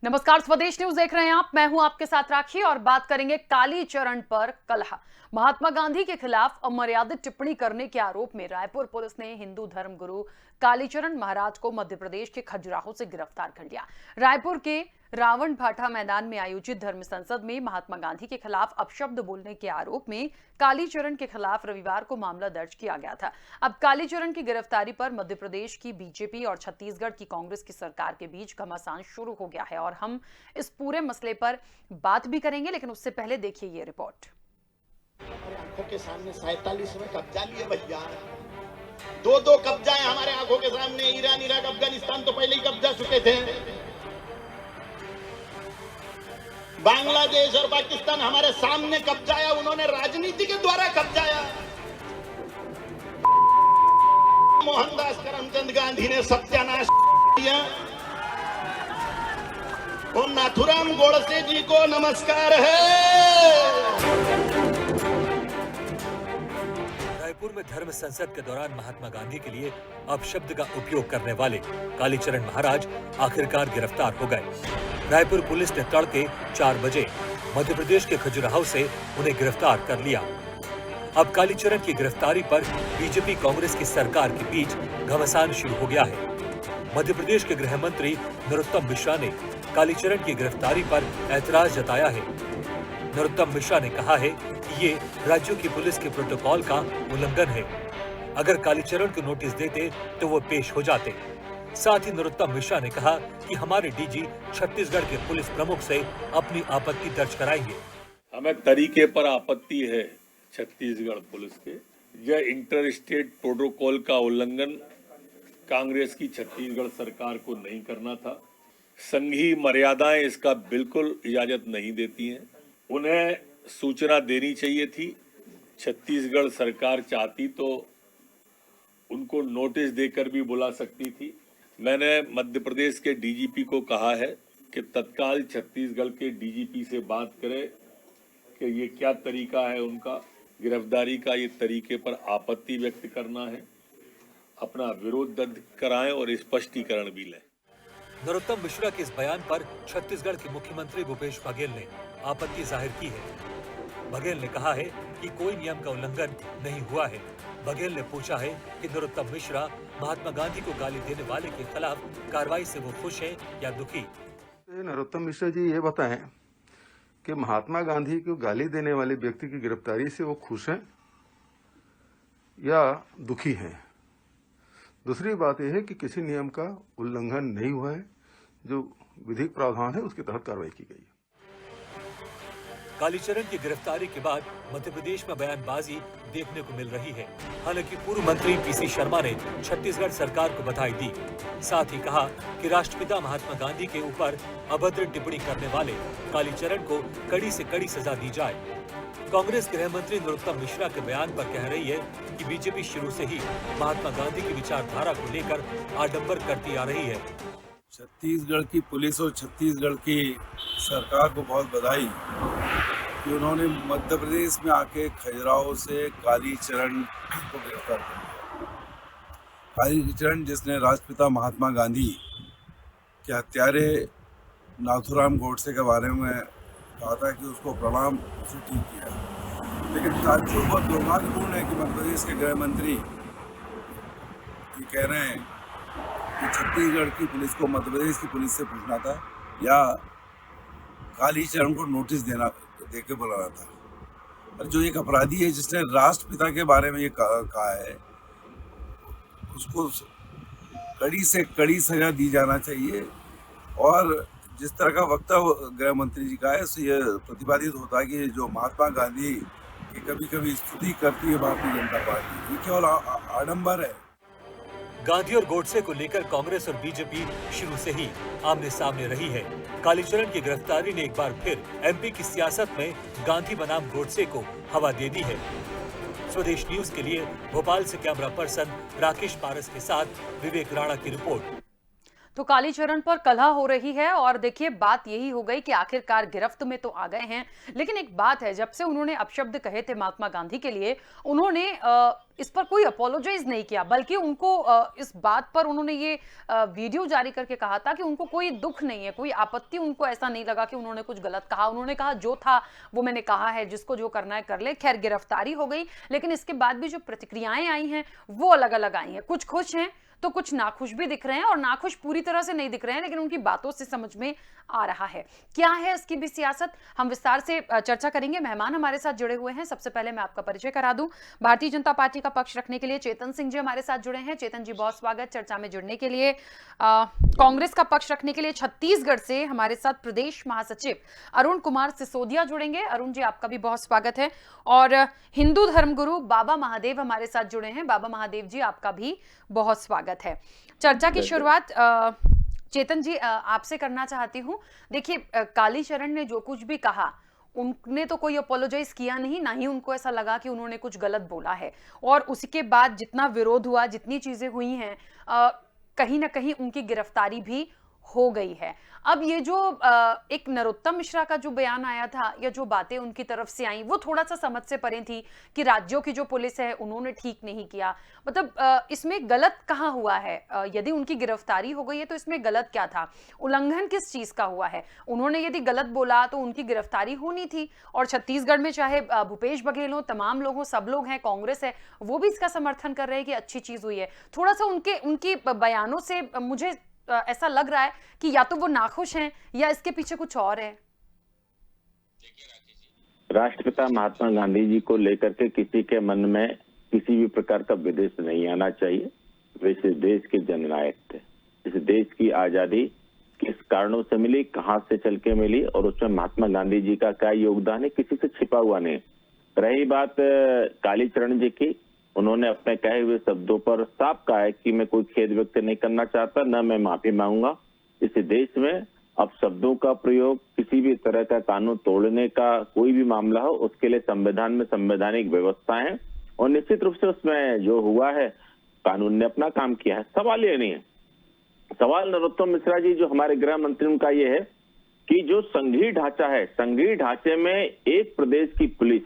नमस्कार, स्वदेश न्यूज देख रहे हैं आप। मैं हूं आपके साथ राखी और बात करेंगे कालीचरण पर कलह। महात्मा गांधी के खिलाफ अमर्यादित टिप्पणी करने के आरोप में रायपुर पुलिस ने हिंदू धर्म गुरु कालीचरण महाराज को मध्य प्रदेश के खजुराहो से गिरफ्तार कर लिया। रायपुर के रावण भाटा मैदान में आयोजित धर्म संसद में महात्मा गांधी के खिलाफ अपशब्द बोलने के आरोप में कालीचरण के खिलाफ रविवार को मामला दर्ज किया गया था। अब कालीचरण की गिरफ्तारी पर मध्य प्रदेश की बीजेपी और छत्तीसगढ़ की कांग्रेस की सरकार के बीच घमासान शुरू हो गया है और हम इस पूरे मसले पर बात भी करेंगे, लेकिन उससे पहले देखिए ये रिपोर्ट। हमारे आंखों के सामने 47 में कब्जा लिए भैया, दो कब्जा है हमारे आंखों के सामने। ईरान, इराक, अफगानिस्तान तो पहले ही कब्जा चुके थे। बांग्लादेश और पाकिस्तान हमारे सामने कब्जाया, उन्होंने राजनीति के द्वारा कब्जाया। मोहनदास करमचंद गांधी ने सत्यानाश किया। और नाथुराम गोडसे जी को नमस्कार है। रायपुर में धर्म संसद के दौरान महात्मा गांधी के लिए अपशब्द का उपयोग करने वाले कालीचरण महाराज आखिरकार गिरफ्तार हो गए। रायपुर पुलिस ने तड़के 4 बजे मध्य प्रदेश के खजुराहो से उन्हें गिरफ्तार कर लिया। अब कालीचरण की गिरफ्तारी पर बीजेपी कांग्रेस की सरकार के बीच घमासान शुरू हो गया है। मध्य प्रदेश के गृह मंत्री नरोत्तम मिश्रा ने कालीचरण की गिरफ्तारी पर ऐतराज जताया है। नरोत्तम मिश्रा ने कहा है कि ये राज्यों की पुलिस के प्रोटोकॉल का उल्लंघन है। अगर कालीचरण को नोटिस देते तो वो पेश हो जाते। साथ ही नरोत्तम मिश्रा ने कहा कि हमारे डीजी छत्तीसगढ़ के पुलिस प्रमुख से अपनी आपत्ति दर्ज कराएंगे। हमें तरीके पर आपत्ति है छत्तीसगढ़ पुलिस के। यह इंटर स्टेट प्रोटोकॉल का उल्लंघन कांग्रेस की छत्तीसगढ़ सरकार को नहीं करना था। संघीय मर्यादाएं इसका बिल्कुल इजाजत नहीं देती हैं। उन्हें सूचना देनी चाहिए थी। छत्तीसगढ़ सरकार चाहती तो उनको नोटिस देकर भी बुला सकती थी। मैंने मध्य प्रदेश के डीजीपी को कहा है कि तत्काल छत्तीसगढ़ के डीजीपी से बात करें कि ये क्या तरीका है उनका गिरफ्तारी का। ये तरीके पर आपत्ति व्यक्त करना है, अपना विरोध दर्ज कराएं और स्पष्टीकरण भी लें। नरोत्तम मिश्रा के इस बयान पर छत्तीसगढ़ के मुख्यमंत्री भूपेश बघेल ने आपत्ति जाहिर की है। बघेल ने कहा है कि कोई नियम का उल्लंघन नहीं हुआ है। बघेल ने पूछा है कि नरोत्तम मिश्रा महात्मा गांधी को गाली देने वाले के खिलाफ कार्रवाई से वो खुश हैं या दुखी। नरोत्तम मिश्रा जी ये बताएं कि महात्मा गांधी को गाली देने वाले व्यक्ति की गिरफ्तारी से वो खुश हैं या दुखी हैं। दूसरी बात यह है कि किसी नियम का उल्लंघन नहीं हुआ है। जो विधिक प्रावधान है उसके तहत कार्रवाई की गई है। कालीचरण की गिरफ्तारी के बाद मध्य प्रदेश में बयानबाजी देखने को मिल रही है। हालांकि पूर्व मंत्री पीसी शर्मा ने छत्तीसगढ़ सरकार को बधाई दी। साथ ही कहा कि राष्ट्रपिता महात्मा गांधी के ऊपर अभद्र टिप्पणी करने वाले कालीचरण को कड़ी से कड़ी सजा दी जाए। कांग्रेस गृह मंत्री नरोत्तम मिश्रा के बयान पर कह रही है कि बीजेपी शुरू से ही महात्मा गांधी की विचारधारा को लेकर आडंबर करती आ रही है। छत्तीसगढ़ की पुलिस और छत्तीसगढ़ की सरकार को बहुत बधाई कि उन्होंने मध्य प्रदेश में आके खजुराहो से कालीचरण को गिरफ्तार कर लिया। कालीचरण जिसने राष्ट्रपिता महात्मा गांधी के हत्यारे नाथुराम गोडसे के बारे में कहा था कि उसको प्रणाम से ठीक किया, लेकिन ताज्जुब और दुर्भाग्यपूर्ण है कि मध्य प्रदेश के गृह मंत्री ये कह रहे हैं कि छत्तीसगढ़ की पुलिस को मध्य प्रदेश की पुलिस से पूछना था या कालीचरण को नोटिस देके बुलाना था। और जो एक अपराधी है जिसने राष्ट्रपिता के बारे में ये कहा है, उसको कड़ी से कड़ी सजा दी जाना चाहिए। और जिस तरह का वक्तव्य गृह मंत्री जी का है, उससे यह प्रतिपादित होता है कि जो महात्मा गांधी की कभी कभी स्तुति करती है भारतीय जनता पार्टी, ये केवल आडंबर है। गांधी और गोडसे को लेकर कांग्रेस और बीजेपी शुरू से ही आमने सामने रही है। कालीचरण की गिरफ्तारी ने एक बार फिर एमपी की सियासत में गांधी बनाम गोडसे को हवा दे दी है। स्वदेश न्यूज के लिए भोपाल से कैमरा पर्सन राकेश पारस के साथ विवेक राणा की रिपोर्ट। तो कालीचरण पर कलह हो रही है और देखिए बात यही हो गई कि आखिरकार गिरफ्त में तो आ गए हैं, लेकिन एक बात है, जब से उन्होंने अपशब्द कहे थे महात्मा गांधी के लिए, उन्होंने इस पर कोई अपोलोजाइज नहीं किया, बल्कि उनको इस बात पर उन्होंने ये वीडियो जारी करके कहा था कि उनको कोई दुख नहीं है, कोई आपत्ति उनको ऐसा नहीं लगा कि उन्होंने कुछ गलत कहा। उन्होंने कहा जो था वो मैंने कहा है, जिसको जो करना है कर ले। खैर गिरफ्तारी हो गई, लेकिन इसके बाद भी जो प्रतिक्रियाएं आई हैं वो अलग अलग आई हैं। कुछ खुश हैं तो कुछ नाखुश भी दिख रहे हैं, और नाखुश पूरी तरह से नहीं दिख रहे हैं, लेकिन उनकी बातों से समझ में आ रहा है क्या है इसकी भी सियासत। हम विस्तार से चर्चा करेंगे। मेहमान हमारे साथ जुड़े हुए हैं। सबसे पहले मैं आपका परिचय करा दूं। भारतीय जनता पार्टी का पक्ष रखने के लिए चेतन सिंह जी हमारे साथ जुड़े हैं। चेतन जी बहुत स्वागत चर्चा में जुड़ने के लिए। कांग्रेस का पक्ष रखने के लिए छत्तीसगढ़ से हमारे साथ प्रदेश महासचिव अरुण कुमार सिसोदिया जुड़ेंगे। अरुण जी आपका भी बहुत स्वागत है। और हिंदू धर्मगुरु बाबा महादेव हमारे साथ जुड़े हैं। बाबा महादेव जी आपका भी बहुत स्वागत है। चर्चा की शुरुआत चेतन जी आपसे करना चाहती हूं। देखिए कालीचरण ने जो कुछ भी कहा, उनने तो कोई अपोलोजाइज किया नहीं, ना ही उनको ऐसा लगा कि उन्होंने कुछ गलत बोला है, और उसके बाद जितना विरोध हुआ, जितनी चीजें हुई हैं, कहीं ना कहीं उनकी गिरफ्तारी भी हो गई है। अब ये जो एक नरोत्तम मिश्रा का जो बयान आया था, या जो बातें उनकी तरफ से आई, वो थोड़ा सा समझ से परे थी कि राज्यों की जो पुलिस है उन्होंने ठीक नहीं किया। मतलब इसमें गलत कहाँ हुआ है? यदि उनकी गिरफ्तारी हो गई है तो इसमें गलत क्या था? उल्लंघन किस चीज का हुआ है? उन्होंने यदि गलत बोला तो उनकी गिरफ्तारी होनी थी। और छत्तीसगढ़ में चाहे भूपेश बघेल हो, तमाम लोग हो, सब लोग हैं, कांग्रेस है, वो भी इसका समर्थन कर रहे हैं कि अच्छी चीज हुई है। थोड़ा सा उनकी बयानों से मुझे ऐसा लग रहा है कि या तो वो नाखुश हैं या इसके पीछे कुछ और है। राष्ट्रपिता महात्मा गांधी जी को लेकर के किसी के मन में किसी भी प्रकार का विद्वेष नहीं आना चाहिए। वे इस देश के जननायक थे। इस देश की आजादी किस कारणों से मिली, कहां से चल के मिली, और उसमें महात्मा गांधी जी का क्या योगदान है, किसी से छिपा हुआ नहीं। रही बात कालीचरण जी की, उन्होंने अपने कहे हुए शब्दों पर साफ कहा है कि मैं कोई खेद व्यक्त नहीं करना चाहता, न मैं माफी मांगूंगा। इस देश में अब शब्दों का प्रयोग, किसी भी तरह का कानून तोड़ने का कोई भी मामला हो, उसके लिए संविधान में संवैधानिक व्यवस्था है, और निश्चित रूप से उसमें जो हुआ है कानून ने अपना काम किया है, सवाल ये नहीं है। सवाल नरोत्तम मिश्रा जी जो हमारे गृह मंत्री, उनका ये है कि जो संघीय ढांचा है, संघीय ढांचे में एक प्रदेश की पुलिस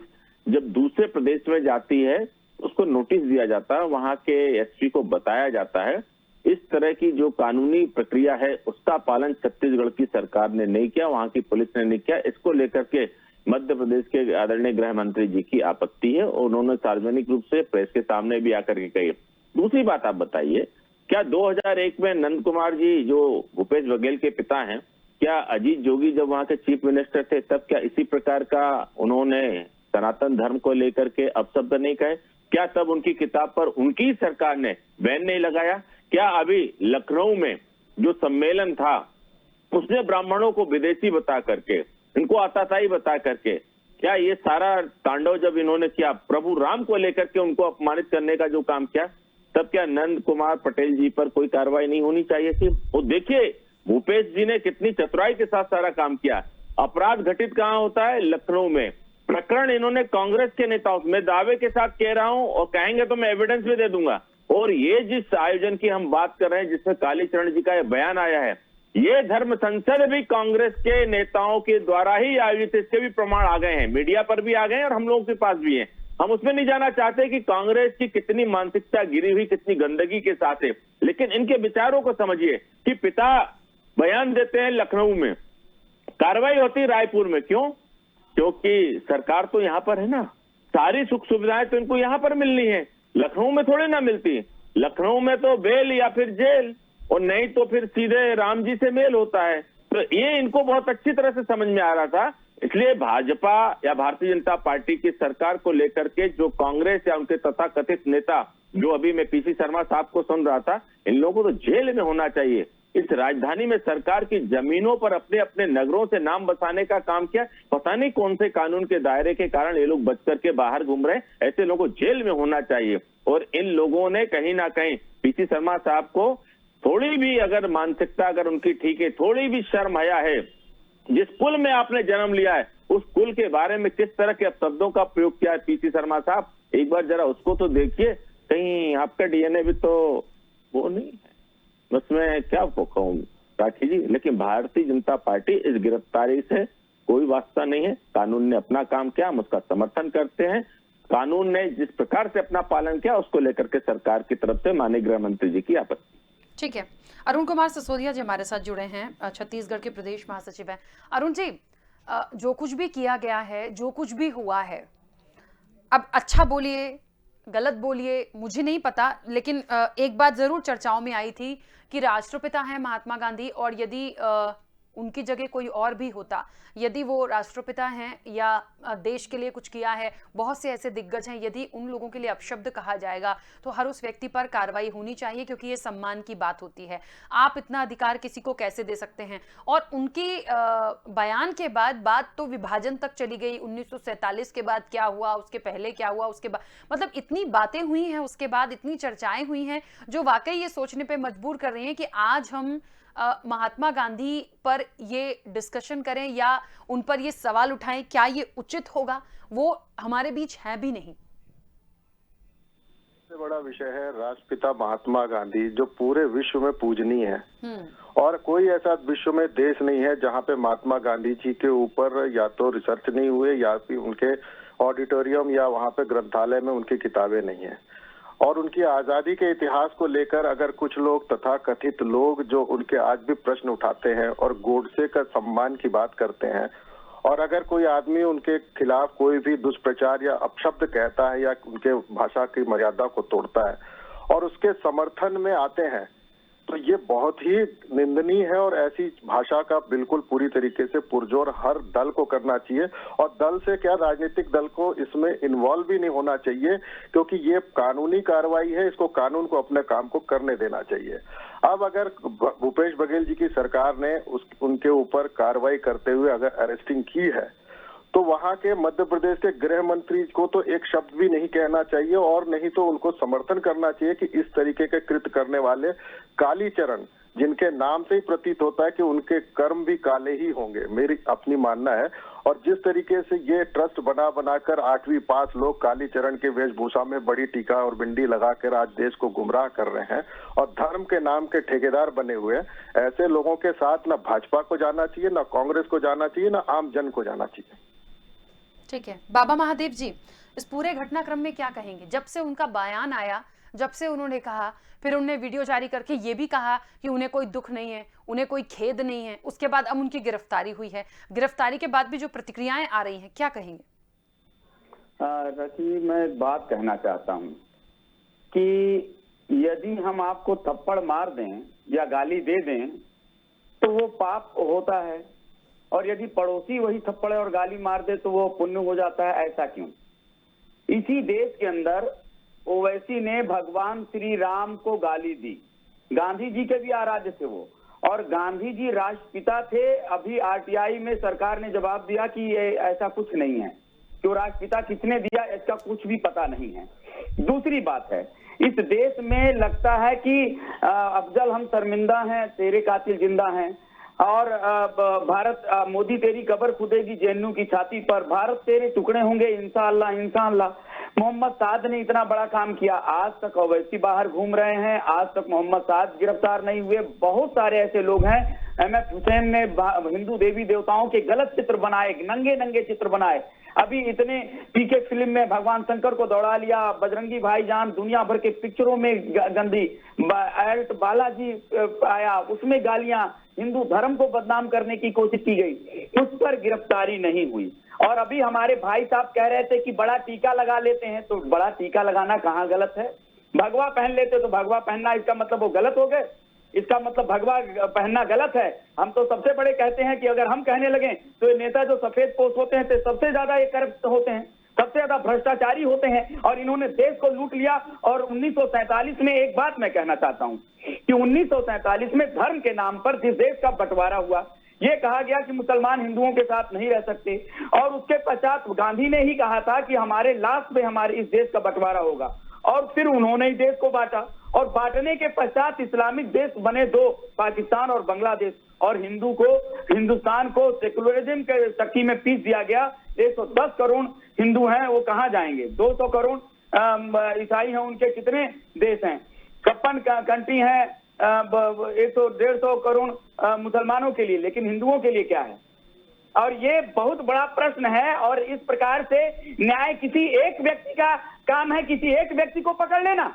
जब दूसरे प्रदेश में जाती है, उसको नोटिस दिया जाता है, वहां के एसपी को बताया जाता है। इस तरह की जो कानूनी प्रक्रिया है उसका पालन छत्तीसगढ़ की सरकार ने नहीं किया, वहां की पुलिस ने नहीं किया। इसको लेकर के मध्य प्रदेश के आदरणीय गृह मंत्री जी की आपत्ति है, और उन्होंने सार्वजनिक रूप से प्रेस के सामने भी आकर के कही। दूसरी बात आप बताइए, क्या 2001 में नंद कुमार जी जो भूपेश बघेल के पिता हैं, क्या अजीत जोगी जब वहां के चीफ मिनिस्टर थे तब क्या इसी प्रकार का उन्होंने सनातन धर्म को लेकर के अपशब्द नहीं कहे? क्या तब उनकी किताब पर उनकी सरकार ने बैन नहीं लगाया? क्या अभी लखनऊ में जो सम्मेलन था उसने ब्राह्मणों को विदेशी बता करके, इनको आताताई बता करके, क्या ये सारा तांडव जब इन्होंने किया, प्रभु राम को लेकर के उनको अपमानित करने का जो काम किया, तब क्या नंद कुमार पटेल जी पर कोई कार्रवाई नहीं होनी चाहिए थी? और देखिए भूपेश जी ने कितनी चतुराई के साथ सारा काम किया। अपराध घटित कहाँ होता है? लखनऊ में। प्रकरण इन्होंने कांग्रेस के नेताओं, मैं दावे के साथ कह रहा हूं, और कहेंगे तो मैं एविडेंस भी दे दूंगा। और ये जिस आयोजन की हम बात कर रहे हैं, जिसमें कालीचरण जी का ये बयान आया है, ये धर्म संसद भी कांग्रेस के नेताओं के द्वारा ही आयोजित, इसके भी प्रमाण आ गए हैं, मीडिया पर भी आ गए हैं और हम लोगों के पास भी हैं। हम उसमें नहीं जाना चाहते कि कांग्रेस की कितनी मानसिकता गिरी हुई, कितनी गंदगी के साथ है, लेकिन इनके विचारों को समझिए कि पिता बयान देते हैं लखनऊ में, कार्रवाई होती रायपुर में। क्यों? क्योंकि सरकार तो यहाँ पर है ना, सारी सुख सुविधाएं तो इनको यहाँ पर मिलनी है, लखनऊ में थोड़ी ना मिलती। लखनऊ में तो बेल या फिर जेल, और नहीं तो फिर सीधे राम जी से मेल होता है। तो ये इनको बहुत अच्छी तरह से समझ में आ रहा था। इसलिए भाजपा या भारतीय जनता पार्टी की सरकार को लेकर के जो कांग्रेस या उनके तथाकथित नेता, जो अभी मैं पीसी शर्मा साहब को सुन रहा था, इन लोगों को तो जेल में होना चाहिए। इस राजधानी में सरकार की जमीनों पर अपने अपने नगरों से नाम बसाने का काम किया। पता नहीं कौन से कानून के दायरे के कारण ये लोग बच करके बाहर घूम रहे हैं। ऐसे लोगों को जेल में होना चाहिए। और इन लोगों ने कहीं ना कहीं पीसी शर्मा साहब को थोड़ी भी अगर मानसिकता अगर उनकी ठीक है, थोड़ी भी शर्म हया है, जिस कुल में आपने जन्म लिया है उस कुल के बारे में किस तरह के शब्दों का प्रयोग किया है पीसी शर्मा साहब, एक बार जरा उसको तो देखिए। कहीं आपका डीएनए भी तो वो नहीं है। उसमें क्या कहूँ राखी जी, लेकिन भारतीय जनता पार्टी इस गिरफ्तारी से कोई वास्ता नहीं है। कानून ने अपना काम किया, हम उसका समर्थन करते हैं। कानून ने जिस प्रकार से अपना पालन किया उसको लेकर के सरकार की तरफ से माननीय गृह मंत्री जी की आपत्ति। ठीक है, अरुण कुमार सिसोदिया जी हमारे साथ जुड़े हैं, छत्तीसगढ़ के प्रदेश महासचिव हैं। अरुण जी, जो कुछ भी किया गया है, जो कुछ भी हुआ है, अब अच्छा बोलिए गलत बोलिए मुझे नहीं पता, लेकिन एक बात जरूर चर्चाओं में आई थी कि राष्ट्रपिता हैं महात्मा गांधी, और यदि उनकी जगह कोई और भी होता, यदि वो राष्ट्रपिता हैं या देश के लिए कुछ किया है, बहुत से ऐसे दिग्गज हैं, यदि उन लोगों के लिए अपशब्द कहा जाएगा तो हर उस व्यक्ति पर कार्रवाई होनी चाहिए, क्योंकि ये सम्मान की बात होती है। आप इतना अधिकार किसी को कैसे दे सकते हैं? और उनके बयान के बाद बात तो विभाजन तक चली गई। 1947 के बाद क्या हुआ, उसके पहले क्या हुआ, उसके बाद मतलब इतनी बातें हुई हैं, उसके बाद इतनी चर्चाएं हुई हैं जो वाकई ये सोचने पे मजबूर कर रही हैं कि आज हम महात्मा गांधी पर ये डिस्कशन करें या उन पर ये सवाल उठाएं, क्या ये उचित होगा? वो हमारे बीच है भी नहीं। सबसे बड़ा विषय है राष्ट्रपिता महात्मा गांधी, जो पूरे विश्व में पूजनीय है, और कोई ऐसा विश्व में देश नहीं है जहां पे महात्मा गांधी जी के ऊपर या तो रिसर्च नहीं हुए या फिर उनके ऑडिटोरियम या वहां पे ग्रंथालय में उनकी किताबें नहीं है। और उनकी आजादी के इतिहास को लेकर अगर कुछ लोग तथा कथित लोग जो उनके आज भी प्रश्न उठाते हैं और गोडसे का सम्मान की बात करते हैं, और अगर कोई आदमी उनके खिलाफ कोई भी दुष्प्रचार या अपशब्द कहता है या उनके भाषा की मर्यादा को तोड़ता है और उसके समर्थन में आते हैं, तो ये बहुत ही निंदनीय है। और ऐसी भाषा का बिल्कुल पूरी तरीके से पुरजोर हर दल को करना चाहिए, और दल से क्या राजनीतिक दल को इसमें इन्वॉल्व भी नहीं होना चाहिए, क्योंकि ये कानूनी कार्रवाई है, इसको कानून को अपने काम को करने देना चाहिए। अब अगर भूपेश बघेल जी की सरकार ने उनके ऊपर कार्रवाई करते हुए अगर अरेस्टिंग की है, तो वहां के मध्य प्रदेश के गृह मंत्री को तो एक शब्द भी नहीं कहना चाहिए, और नहीं तो उनको समर्थन करना चाहिए कि इस तरीके के कृत्य करने वाले कालीचरण, जिनके नाम से ही प्रतीत होता है कि उनके कर्म भी काले ही होंगे, मेरी अपनी मानना है। और जिस तरीके से ये ट्रस्ट बनाकर 8वीं पास लोग कालीचरण के वेशभूषा में बड़ी टीका और बिंदी लगाकर आज देश को गुमराह कर रहे हैं और धर्म के नाम के ठेकेदार बने हुए हैं, ऐसे लोगों के साथ न भाजपा को जाना चाहिए, न कांग्रेस को जाना चाहिए, न आम जन को जाना चाहिए। ठीक है, बाबा महादेव जी, इस पूरे घटनाक्रम में क्या कहेंगे? जब से उनका बयान आया, जब से उन्होंने कहा, फिर उन्होंने वीडियो जारी करके ये भी कहा कि उन्हें कोई दुख नहीं है, उन्हें कोई खेद नहीं है, उसके बाद अब उनकी गिरफ्तारी हुई है, गिरफ्तारी के बाद भी जो प्रतिक्रियाएं आ रही हैं, क्या कहेंगे? रखी, मैं एक बात कहना चाहता हूं कि यदि हम आपको थप्पड़ मार दें या गाली दे दें तो वो पाप होता है, और यदि पड़ोसी वही थप्पड़ और गाली मार दे तो वो पुण्य हो जाता है। ऐसा क्यों? इसी देश के अंदर ओवैसी ने भगवान श्री राम को गाली दी, गांधी जी के भी आराध्य थे वो, और गांधी जी राष्ट्रपिता थे। अभी आरटीआई में सरकार ने जवाब दिया कि ये ऐसा कुछ नहीं है, क्यों राष्ट्रपिता किसने दिया इसका कुछ भी पता नहीं है। दूसरी बात है, इस देश में लगता है कि अफजल हम शर्मिंदा हैं, तेरे कातिल जिंदा हैं, और भारत मोदी तेरी कब्र खुदेगी जेएनयू की छाती पर, भारत तेरे टुकड़े होंगे इंशाअल्लाह इंशाअल्लाह। मोहम्मद साद ने इतना बड़ा काम किया, आज तक ओवैसी बाहर घूम रहे हैं, आज तक मोहम्मद साद गिरफ्तार नहीं हुए। बहुत सारे ऐसे लोग हैं, एमएफ हुसैन ने हिंदू देवी देवताओं के गलत चित्र बनाए, नंगे नंगे चित्र बनाए। अभी इतने पीके फिल्म में भगवान शंकर को दौड़ा लिया, बजरंगी भाईजान, दुनिया भर के पिक्चरों में गंदी, एल्ट बालाजी आया, उसमें गालियां, हिंदू धर्म को बदनाम करने की कोशिश की गई, उस पर गिरफ्तारी नहीं हुई। और अभी हमारे भाई साहब कह रहे थे कि बड़ा टीका लगा लेते हैं, तो बड़ा टीका लगाना कहाँ गलत है? भगवा पहन लेते तो भगवा पहनना इसका मतलब वो गलत हो गए? इसका मतलब भगवा पहनना गलत है? हम तो सबसे बड़े कहते हैं कि अगर हम कहने लगे तो ये नेता जो सफेद पोष होते हैं तो सबसे ज्यादा ये करप्ट होते हैं, सबसे ज्यादा भ्रष्टाचारी होते हैं, और इन्होंने देश को लूट लिया। और 1947 में एक बात मैं कहना चाहता हूं कि 1947 में धर्म के नाम पर जिस देश का बंटवारा हुआ, ये कहा गया कि मुसलमान हिंदुओं के साथ नहीं रह सकते, और उसके पश्चात गांधी ने ही कहा था कि हमारे लास्ट में हमारे इस देश का बंटवारा होगा, और फिर उन्होंने ही देश को बांटा, और बांटने के पश्चात इस्लामिक देश बने दो, पाकिस्तान और बांग्लादेश, और हिंदुस्तान को सेकुलरिज्म के चक्की में पीस दिया गया। 110 करोड़ हिंदू हैं, वो कहाँ जाएंगे? 200 करोड़ ईसाई हैं, उनके कितने देश हैं? 56 कंट्री हैं, 150 करोड़ मुसलमानों के लिए, लेकिन हिंदुओं के लिए क्या है? और ये बहुत बड़ा प्रश्न है। और इस प्रकार से न्याय किसी एक व्यक्ति का काम है, किसी एक व्यक्ति को पकड़ लेना।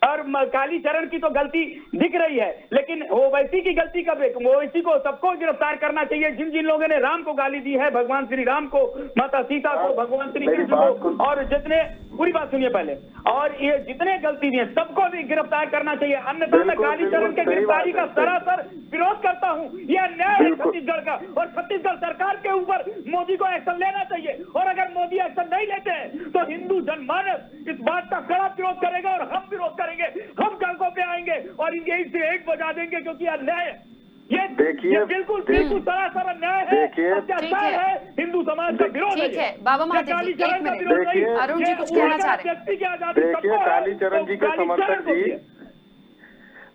और कालीचरण की तो गलती दिख रही है, लेकिन ओवैसी की गलती कब? ओवैसी को सबको गिरफ्तार करना चाहिए। जिन जिन लोगों ने राम को गाली दी है, भगवान श्री राम को, माता सीता को, भगवान श्री कृष्ण को, और जितने, पूरी बात सुनिए पहले, और ये जितने गलती दिए सबको भी गिरफ्तार करना चाहिए। अन्यथा मैं कालीचरण के गिरफ्तारी का सरासर विरोध करता हूँ। यह अन्याय है छत्तीसगढ़ का, और छत्तीसगढ़ सरकार के ऊपर मोदी को एक्शन लेना चाहिए। और अगर मोदी एक्शन नहीं लेते हैं तो हिंदू जनमानस इस बात का कड़ा विरोध करेगा, और हम विरोध करेंगे। हम सड़कों पे आएंगे और इनके एक से एक बजा देंगे, क्योंकि अन्याय है। ये बिल्कुल सरासर अन्याय है, अत्याचार है, हिंदू समाज का विरोध है। ठीक है बाबा महादेव जी, एक मिनट, अरुण जी कुछ कहना चाह रहे हैं। देखिए कालीचरण जी के समर्थक जी,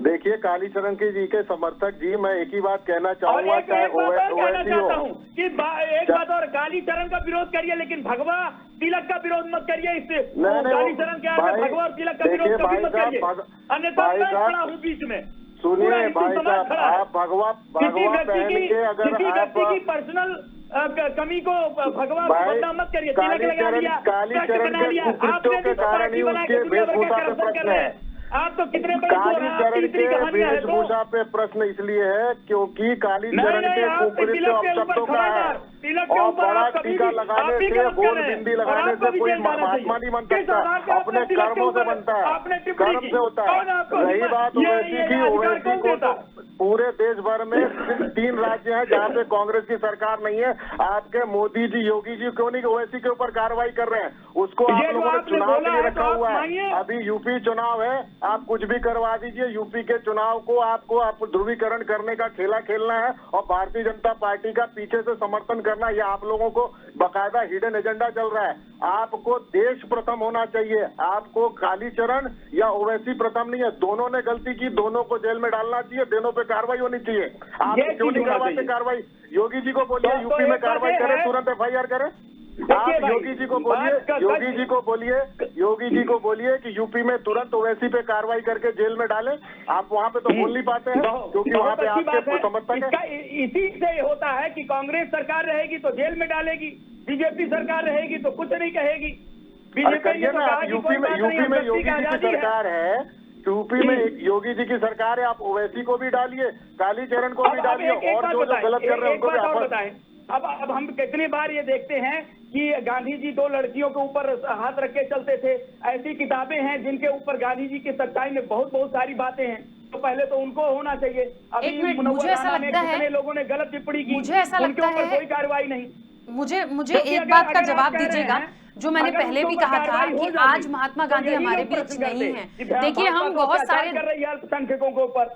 देखिए कालीचरण जी के समर्थक जी, मैं एक ही बात कहना चाहूंगा, चाहे ओवैसी हो कि एक बात और, कालीचरण का विरोध करिए, लेकिन भगवा तिलक का विरोध मत करिए। इससे कालीचरण के आगे भगवा और तिलक का विरोध कभी मत करिए, अन्यथा मैं खड़ा हूँ बीच में। सुनिए भाई साहब, आप भगवा पहन के अगर किसी व्यक्ति की पर्सनल कमी को भगवा बदनाम मत करिए। तिलक लगा दिया, कालीचरण के कुकृत्यों के कारण ही उसके वेशभूषा पे प्रश्न है। आप तो कितने बड़े कालीचरण के वेशभूषा पे प्रश्न इसलिए है क्योंकि कालीचरण के कुकृत्य अपशब्दों का है, और बड़ा टीका लगाने से, गोल बिंदी लगाने से कोई महात्मा नहीं बन सकता। अपने कर्मों से बनता है, कर्म से होता है। रही बात ओवैसी की, ओवैसी को तो पूरे देश भर में सिर्फ 3 राज्य हैं जहाँ पे कांग्रेस की सरकार नहीं है। आपके मोदी जी, योगी जी क्यों नहीं ओवैसी के ऊपर कार्रवाई कर रहे हैं? उसको आप लोगों ने चुनाव के लिए रखा हुआ है। अभी यूपी चुनाव है, आप कुछ भी करवा दीजिए। यूपी के चुनाव को आपको ध्रुवीकरण करने का खेला खेलना है, और भारतीय जनता पार्टी का पीछे से समर्थन करना, यह आप लोगों को बकायदा हिडन एजेंडा चल रहा है। आपको देश प्रथम होना चाहिए, आपको कालीचरण या ओवैसी प्रथम नहीं है। दोनों ने गलती की, दोनों को जेल में डालना चाहिए, दोनों पे कार्रवाई होनी चाहिए। आप क्यों नहीं करवाते कार्रवाई? योगी जी को बोलिए यूपी में कार्रवाई करें, तुरंत FIR करें। आप योगी जी को बोलिए कि यूपी में तुरंत ओवैसी पे कार्रवाई करके जेल में डालें। आप वहाँ पे तो बोल नहीं पाते हैं, क्योंकि वहाँ पे आपके समर्थक है। इसी से होता है कि कांग्रेस सरकार रहेगी तो जेल में डालेगी, बीजेपी सरकार रहेगी तो कुछ नहीं कहेगी। बीजेपी यूपी में योगी जी की सरकार है, यूपी में योगी जी की सरकार है। आप ओवैसी को भी डालिए, कालीचरण को भी डालिए, और जो गलत कर रहे हैं उनको भी बताएं। अब हम कितनी बार ये देखते हैं कि गांधी जी 2 लड़कियों के ऊपर हाथ रख के चलते थे। ऐसी किताबें हैं जिनके ऊपर गांधी जी की सच्चाई में बहुत सारी बातें हैं, तो पहले तो उनको होना चाहिए। अभी मुझे ऐसा लगता है कितने लोगों ने गलत टिप्पणी की, मुझे ऐसा लगता है कोई कार्रवाई नहीं। मुझे एक बात का जवाब दीजिएगा, जो मैंने पहले भी कहा था कि आज महात्मा गांधी हमारे बीच नहीं है। देखिए हम बहुत सारे अल्पसंख्यकों के ऊपर,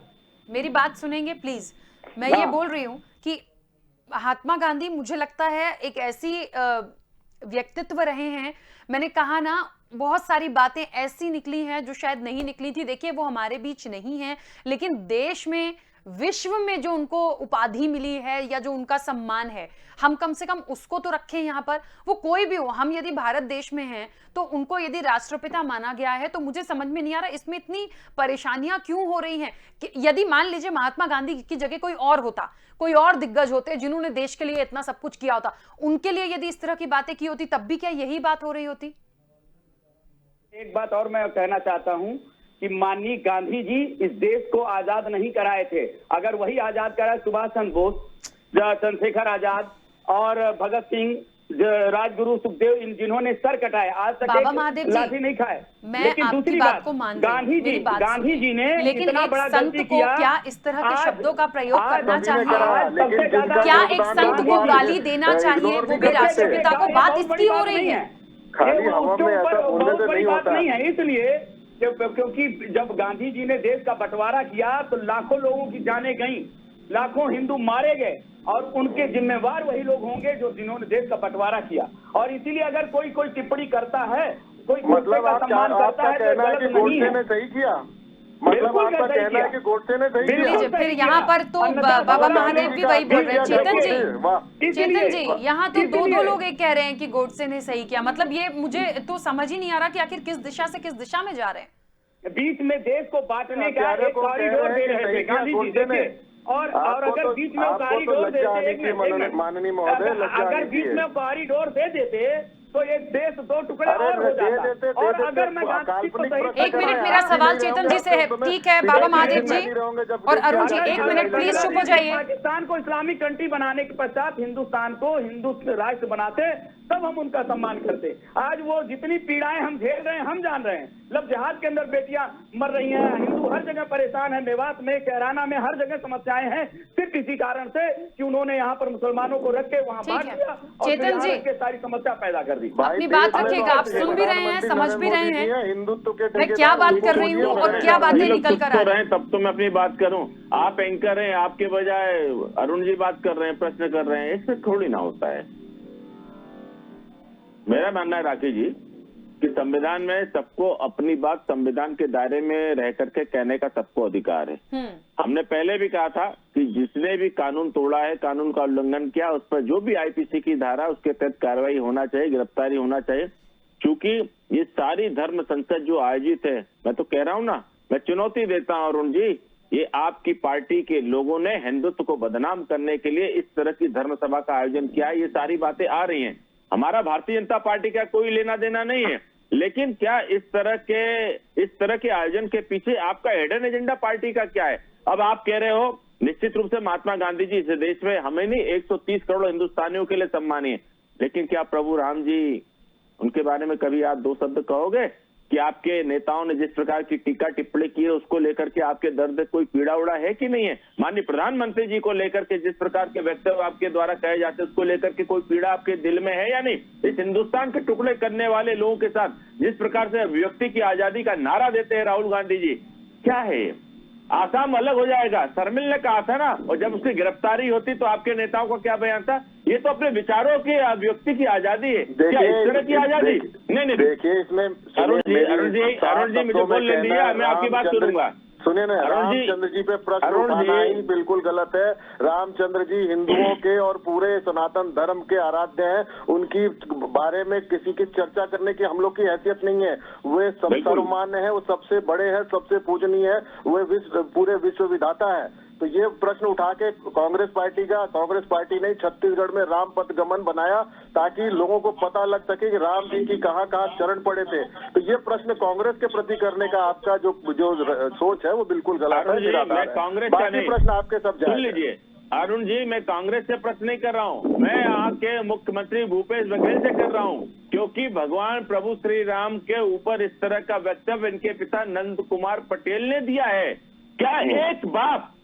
मेरी बात सुनेंगे प्लीज। मैं ये बोल रही हूँ कि महात्मा गांधी मुझे लगता है एक ऐसी व्यक्तित्व रहे हैं, मैंने कहा ना बहुत सारी बातें ऐसी निकली हैं जो शायद नहीं निकली थी। देखिए वो हमारे बीच नहीं है, लेकिन देश में, विश्व में जो उनको उपाधि मिली है या जो उनका सम्मान है, हम कम से कम उसको तो रखें यहाँ पर। वो कोई भी हो, हम यदि भारत देश में हैं तो उनको यदि राष्ट्रपिता माना गया है, तो मुझे समझ में नहीं आ रहा इसमें इतनी परेशानियां क्यों हो रही हैं। कि यदि मान लीजिए महात्मा गांधी की जगह कोई और होता, कोई और दिग्गज होते जिन्होंने देश के लिए इतना सब कुछ किया होता, उनके लिए यदि इस तरह की बातें की होती, तब भी क्या यही बात हो रही होती? एक बात और मैं कहना चाहता हूं कि माननीय गांधी जी इस देश को आजाद नहीं कराए थे। अगर वही आजाद कराए, सुभाष चंद्र बोस, चंद्रशेखर आजाद और भगत सिंह, राजगुरु, सुखदेव, इन जिन्होंने सर कटाए, आज तक एक लाठी नहीं खाए। लेकिन दूसरी बात, गांधी जी ने इतना बड़ा गलती किया, क्या इस तरह के शब्दों का प्रयोग करना चाहिए? क्या एक संत को गाली देना चाहिए, वो भी राष्ट्रपिता को? बात इसकी हो रही है, खाली हवा में ऐसा बोलने से नहीं होता। नहीं है, इसलिए क्योंकि जब गांधी जी ने देश का बंटवारा किया तो लाखों लोगों की जानें गईं, लाखों हिंदू मारे गए, और उनके जिम्मेवार वही लोग होंगे जिन्होंने देश का बंटवारा किया। और इसीलिए अगर कोई टिप्पणी करता है, कोई मतलब आपका कहना है कि गोडसे ने सही किया, मतलब आपका कहना है कि गोडसे ने सही किया। फिर यहाँ पर तो बाबा महादेव भी वही बोल रहे हैं। चेतन जी यहाँ तो दो लोग एक कह रहे हैं कि गोडसे ने सही किया। मतलब ये मुझे तो समझ ही नहीं आ रहा कि आखिर किस दिशा से किस दिशा में जा रहे हैं। बीच में देश को बांटने का एक कॉरिडोर दे रहे थे गांधी जी, देखिए। और अगर बीच में कॉरिडोर देते, माननीय महोदय, अगर बीच में कॉरिडोर दे देते तो ये देश दो टुकड़े और हो जाता। और अगर मैं एक मिनट, मेरा सवाल चेतन जी से है। ठीक है बाबा महादेव जी और अरुण जी, एक मिनट प्लीज चुप हो जाइए। पाकिस्तान को इस्लामिक कंट्री बनाने के पश्चात हिंदुस्तान को हिंदू राष्ट्र बनाते, तब हम उनका सम्मान करते। आज वो जितनी पीड़ाएं हम झेल रहे हैं हम जान रहे हैं। लब जिहाद के अंदर बेटियां मर रही हैं, हिंदू हर जगह परेशान है, मेवात में, कैराना में, हर जगह समस्याएं हैं, सिर्फ इसी कारण से कि उन्होंने यहाँ पर मुसलमानों को रख के वहाँ बांट दिया और चेतन जी के सारी समस्या पैदा कर दी। अपनी बात रखिएगा, आप सुन भी रहे हैं, समझ भी रहे हैं हिंदुत्व के मैं क्या बात कर रही हूँ और क्या बातें निकल कर आ रही हैं। तब तो मैं अपनी बात करूं, आप एंकर हैं, आपके बजाय अरुण जी बात कर रहे हैं, प्रश्न कर रहे हैं, इसमें थोड़ी ना होता है। मेरा मानना है राकेश जी कि संविधान में सबको अपनी बात संविधान के दायरे में रह करके कहने का सबको अधिकार है। हमने पहले भी कहा था कि जिसने भी कानून तोड़ा है, कानून का उल्लंघन किया, उस पर जो भी आईपीसी की धारा उसके तहत कार्रवाई होना चाहिए, गिरफ्तारी होना चाहिए। क्योंकि ये सारी धर्म संसद जो आयोजित है, मैं तो कह रहा हूं ना, मैं चुनौती देता हूं अरुण जी, ये आपकी पार्टी के लोगों ने हिंदुत्व को बदनाम करने के लिए इस तरह की धर्म सभा का आयोजन किया है। ये सारी बातें आ रही हैं। हमारा भारतीय जनता पार्टी का कोई लेना देना नहीं है, लेकिन क्या इस तरह के आयोजन के पीछे आपका हिडन एजेंडा पार्टी का क्या है? अब आप कह रहे हो निश्चित रूप से महात्मा गांधी जी इस देश में हमें नहीं 130 करोड़ हिंदुस्तानियों के लिए सम्मानीय, लेकिन क्या प्रभु राम जी, उनके बारे में कभी आप दो शब्द कहोगे कि आपके नेताओं ने जिस प्रकार की टीका टिप्पणी की है उसको लेकर के आपके दर्द कोई पीड़ा उड़ा है कि नहीं है? माननीय प्रधानमंत्री जी को लेकर के जिस प्रकार के वक्तव्य आपके द्वारा कहे जाते हैं उसको लेकर के कोई पीड़ा आपके दिल में है या नहीं? इस हिंदुस्तान के टुकड़े करने वाले लोगों के साथ जिस प्रकार से अभिव्यक्ति की आजादी का नारा देते हैं राहुल गांधी जी, क्या है ये? आसाम अलग हो जाएगा, शर्मिल ने कहा था ना, और जब उसकी गिरफ्तारी होती तो आपके नेताओं का क्या बयान था? ये तो अपने विचारों की अभिव्यक्ति की आजादी है, क्या इस तरह की आजादी? नहीं देखिए इसमें अरुण जी मुझे बोलने दीजिए, मैं आपकी बात सुनूंगा। सुनिए ना, रामचंद्र जी पे प्रश्न उठाना ही बिल्कुल गलत है। रामचंद्र जी हिंदुओं के और पूरे सनातन धर्म के आराध्य हैं, उनकी बारे में किसी की चर्चा करने की हम लोग की हैसियत नहीं है। वे सब सर्वमान्य है, वो सबसे बड़े हैं, सबसे पूजनीय है, वे पूरे विश्व विधाता है। तो ये प्रश्न उठा के कांग्रेस पार्टी ने छत्तीसगढ़ में राम पथ गमन बनाया ताकि लोगों को पता लग सके कि राम जी की कहाँ चरण पड़े थे। तो ये प्रश्न कांग्रेस के प्रति करने का आपका जो सोच है वो बिल्कुल गलत है। कांग्रेस बाकी प्रश्न आपके सब सुन लीजिए। अरुण जी, मैं कांग्रेस से प्रश्न नहीं कर रहा हूँ, मैं यहाँ के मुख्यमंत्री भूपेश बघेल से कर रहा हूँ, क्योंकि भगवान प्रभु श्री राम के ऊपर इस तरह का वक्तव्य इनके पिता नंद कुमार पटेल ने दिया है। क्या एक बाप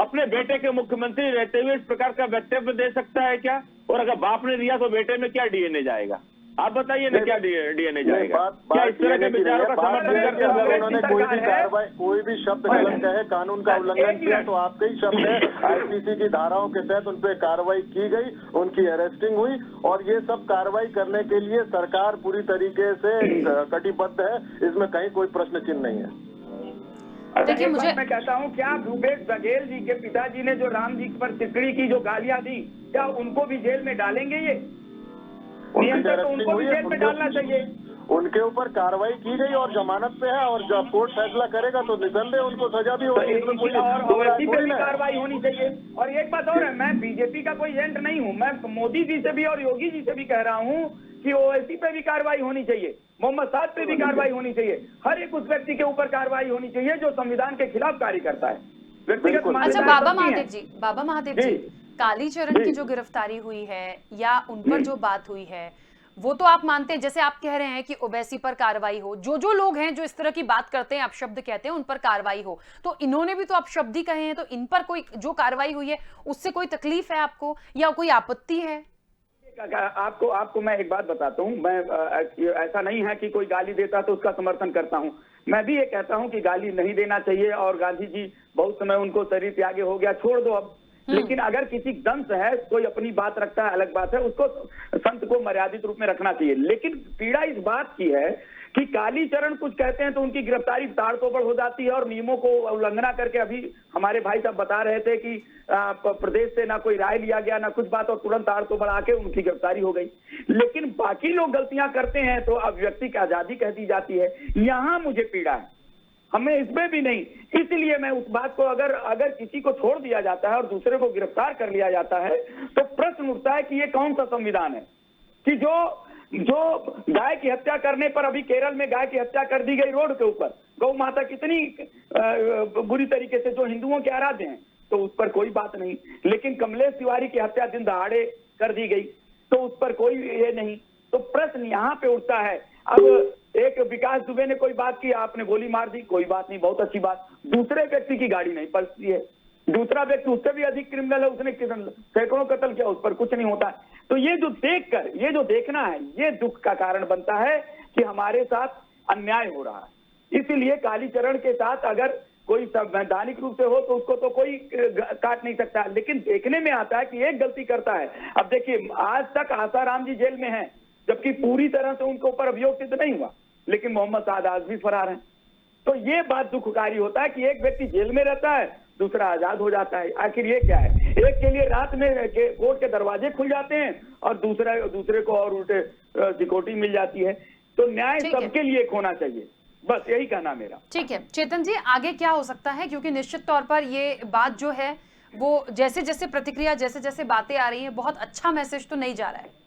अपने बेटे के मुख्यमंत्री रहते हुए इस प्रकार का वक्तव्य दे सकता है क्या? और अगर बाप ने दिया तो बेटे में क्या डीएनए जाएगा? आप बताइए ना, क्या डीएनए जाएगा? क्या इस तरह के विचारों का समर्थन करते हैं? उन्होंने कोई भी शब्द गलत कहे, कानून का उल्लंघन किया तो आपके ही शब्द है। आईपीसी की धाराओं के तहत उन पर कार्रवाई की गई, उनकी अरेस्टिंग हुई, और ये सब कार्रवाई करने के लिए सरकार पूरी तरीके से कटिबद्ध है, इसमें कहीं कोई प्रश्न चिन्ह नहीं है। देखिए, मुझे मैं कहता हूँ, क्या भूपेश बघेल जी के पिताजी ने जो राम जी पर टिप्पणी की, जो गालियां दी, क्या उनको भी जेल में डालेंगे? ये तो उनको भी जेल में डालना चाहिए। उनके ऊपर कार्रवाई की गई और जमानत पे है, और जब कोर्ट फैसला करेगा तो निसंदेह उनको सजा भी होगी। और वैसी पे भी कार्रवाई होनी चाहिए। और एक बात और है, मैं बीजेपी का कोई एजेंट नहीं हूँ, मैं मोदी जी से भी और योगी जी से भी कह रहा हूँ कि ओवैसी पे भी कार्रवाई होनी चाहिए, मोहम्मद साद पे भी कार्रवाई होनी चाहिए, हर एक उस व्यक्ति के ऊपर कार्रवाई होनी चाहिए जो संविधान के खिलाफ कार्य करता है। अच्छा बाबा महादेव जी, कालीचरण की जो गिरफ्तारी हुई है या उन पर जो बात हुई है, वो तो आप मानते हैं, जैसे आप कह रहे हैं कि ओवैसी पर कार्रवाई हो, जो लोग हैं जो इस तरह की बात करते हैं, अपशब्द कहते हैं, उन पर कार्रवाई हो, तो इन्होंने भी तो अपशब्द ही कहे हैं, तो इन पर कोई जो कार्रवाई हुई है उससे कोई तकलीफ है आपको या कोई आपत्ति है? आपको मैं एक बात बताता हूँ, मैं ऐसा नहीं है कि कोई गाली देता तो उसका समर्थन करता हूँ। मैं भी ये कहता हूँ कि गाली नहीं देना चाहिए, और गांधी जी बहुत समय उनको शरीर त्यागे हो गया, छोड़ दो अब। लेकिन अगर किसी दंश है, कोई अपनी बात रखता है, अलग बात है, उसको संत को मर्यादित रूप में रखना चाहिए। लेकिन पीड़ा इस बात की है कि कालीचरण कुछ कहते हैं तो उनकी गिरफ्तारी ताड़तोड़ हो जाती है, और नियमों को उल्लंघना करके, अभी हमारे भाई साहब बता रहे थे कि प्रदेश से ना कोई राय लिया गया ना कुछ बात, और तुरंत ताड़तोड़ आके उनकी गिरफ्तारी हो गई। लेकिन बाकी लोग गलतियां करते हैं तो अभिव्यक्ति की आजादी कह दी जाती है। यहाँ मुझे पीड़ा है हमें इसमें भी नहीं। इसलिए मैं उस बात को अगर किसी को छोड़ दिया जाता है और दूसरे को गिरफ्तार कर लिया जाता है तो प्रश्न उठता है कि ये कौन सा संविधान है कि जो गाय की हत्या करने पर, अभी केरल में गाय की हत्या कर दी गई रोड के ऊपर, गौ माता कितनी बुरी तरीके से, जो हिंदुओं के आराध्य हैं, तो उस पर कोई बात नहीं। लेकिन कमलेश तिवारी की हत्या दिन दहाड़े कर दी गई तो उस पर कोई ये नहीं। तो प्रश्न यहाँ पे उठता है। अब एक विकास दुबे ने कोई बात की, आपने गोली मार दी, कोई बात नहीं, बहुत अच्छी बात। दूसरे व्यक्ति की गाड़ी नहीं पलटती है, दूसरा व्यक्ति उससे भी अधिक क्रिमिनल है, उसने सैकड़ों कत्ल किया, उस पर कुछ नहीं होता। तो ये जो देखकर, ये जो देखना है, ये दुख का कारण बनता है कि हमारे साथ अन्याय हो रहा है। इसीलिए कालीचरण के साथ अगर कोई संवैधानिक रूप से हो तो उसको तो कोई काट नहीं सकता, लेकिन देखने में आता है कि एक गलती करता है। अब देखिए, आज तक आसाराम जी जेल में हैं, जबकि पूरी तरह से उनके ऊपर अभियोग सिद्ध नहीं हुआ, लेकिन मोहम्मद साद आज भी फरार हैं। तो ये बात दुखकारी होता है कि एक व्यक्ति जेल में रहता है, दूसरा आजाद हो जाता है। आखिर ये क्या है? एक के लिए रात में कोर्ट के दरवाजे खुल जाते हैं और दूसरे को और उल्टे सिक्योरिटी मिल जाती है। तो न्याय सबके लिए होना चाहिए, बस यही कहना मेरा। ठीक है चेतन जी, आगे क्या हो सकता है? क्योंकि निश्चित तौर पर ये बात जो है वो जैसे जैसे प्रतिक्रिया, जैसे जैसे बातें आ रही हैं, बहुत अच्छा मैसेज तो नहीं जा रहा है।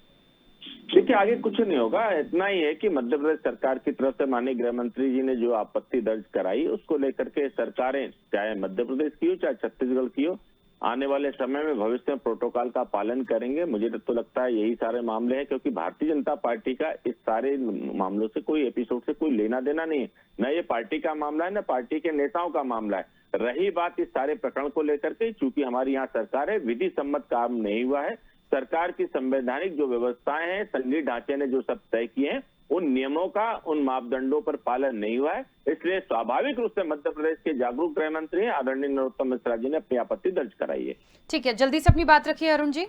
देखिए, आगे कुछ नहीं होगा। इतना ही है कि मध्य प्रदेश सरकार की तरफ से माननीय गृह मंत्री जी ने जो आपत्ति दर्ज कराई, उसको लेकर के सरकारें, चाहे मध्य प्रदेश की हो चाहे छत्तीसगढ़ की हो, आने वाले समय में भविष्य में प्रोटोकॉल का पालन करेंगे। मुझे तो लगता है यही सारे मामले हैं, क्योंकि भारतीय जनता पार्टी का इस सारे मामलों से, कोई एपिसोड से कोई लेना देना नहीं है। न ये पार्टी का मामला है, न पार्टी के नेताओं का मामला है। रही बात इस सारे प्रकरण को लेकर के, चूंकि हमारी यहाँ सरकार है, विधि सम्मत काम नहीं हुआ है। सरकार की संवैधानिक जो व्यवस्थाएं हैं, संघीय ढांचे ने जो सब तय किए हैं, उन नियमों का, उन मापदंडों पर पालन नहीं हुआ है। इसलिए स्वाभाविक रूप से मध्य प्रदेश के जागरूक गृह मंत्री आदरणीय नरोत्तम मिश्रा जी ने अपनी आपत्ति दर्ज कराई है। ठीक है, जल्दी से अपनी बात रखिए अरुण जी।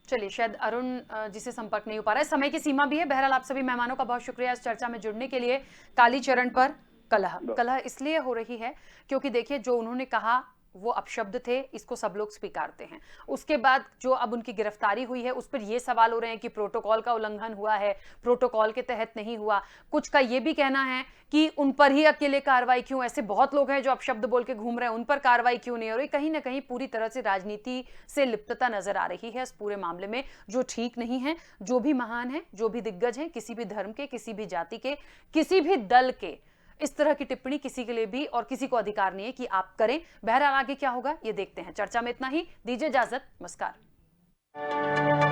चलिए, शायद अरुण जी से संपर्क नहीं हो पा रहा है, समय की सीमा भी है। बहरहाल आप सभी मेहमानों का बहुत शुक्रिया इस चर्चा में जुड़ने के लिए। कालीचरण पर कलह इसलिए हो रही है क्योंकि देखिए, जो उन्होंने कहा वो अपशब्द थे, इसको सब लोग स्वीकारते हैं। उसके बाद जो अब उनकी गिरफ्तारी हुई है, उस पर ये सवाल हो रहे हैं कि प्रोटोकॉल का उल्लंघन हुआ है, प्रोटोकॉल के तहत नहीं हुआ। कुछ का ये भी कहना है कि उन पर ही अकेले कार्रवाई क्यों, ऐसे बहुत लोग हैं जो अपशब्द बोल के घूम रहे हैं, उन पर कार्रवाई क्यों नहीं हो रही। कहीं ना कहीं पूरी तरह से राजनीति से लिप्तता नजर आ रही है इस पूरे मामले में, जो ठीक नहीं है। जो भी महान है, जो भी दिग्गज है, किसी भी धर्म के, किसी भी जाति के, किसी भी दल के, इस तरह की टिप्पणी किसी के लिए भी और किसी को अधिकार नहीं है कि आप करें। बहरहाल आगे क्या होगा ये देखते हैं। चर्चा में इतना ही, दीजिए इजाजत, नमस्कार।